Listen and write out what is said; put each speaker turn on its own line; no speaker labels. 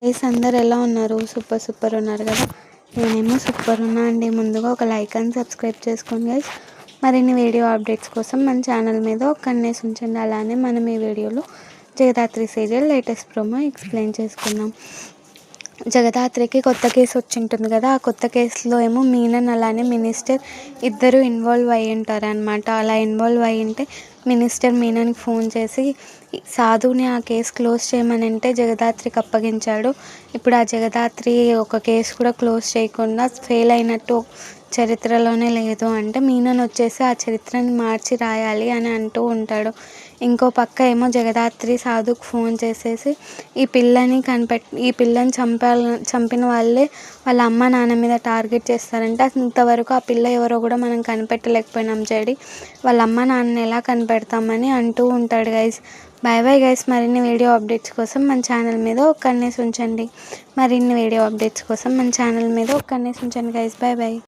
Guys అందరు ఎలా ఉన్నారు? సూపర్ ఉన్నారు కదా. నేనేమో సూపర్ ఉన్నా అండి. ముందుగా ఒక లైక్ అండ్ సబ్స్క్రైబ్ చేసుకోండి గైస్. మరిన్ని వీడియో అప్డేట్స్ కోసం మన ఛానల్ మీద ఒక కన్నేసి ఉంచండి. అలానే మనం ఈ వీడియోలో Jagadhatri serial latest promo explain చేసుకుందాం. జగదాత్రికి కొత్త కేసు వచ్చి ఉంటుంది కదా. ఆ కొత్త కేసులో ఏమో మీనన్ అలానే మినిస్టర్ ఇద్దరు ఇన్వాల్వ్ అయ్యి ఉంటారు అనమాట. అలా ఇన్వాల్వ్ అయ్యి ఉంటే మినిస్టర్ మీనన్కి ఫోన్ చేసి సాధుని ఆ కేసు క్లోజ్ చేయమని అంటే జగదాత్రికి అప్పగించాడు. ఇప్పుడు ఆ జగదాత్రి ఒక కేసు కూడా క్లోజ్ చేయకుండా ఫెయిల్ అయినట్టు చరిత్రలోనే లేదు అంటే మీనన్ వచ్చేసి ఆ చరిత్రని మార్చి రాయాలి అని అంటూ ఉంటాడు. ఇంకో పక్క ఏమో జగదాత్రి సాధుకు ఫోన్ చేసేసి ఈ పిల్లని చంపిన వాళ్ళే వాళ్ళ అమ్మ నాన్న మీద టార్గెట్ చేస్తారంటే ఇంతవరకు ఆ పిల్ల ఎవరో కూడా మనం కనిపెట్టలేకపోయినాం చెడి. వాళ్ళ అమ్మ నాన్నని ఎలా కనిపెడతామని అంటూ ఉంటాడు గైస్. Bye guys. మరిన్ని వీడియో అప్డేట్స్ కోసం మన ఛానల్ మీద ఒక కన్నేసి ఉంచండి. గైస్. బాయ్.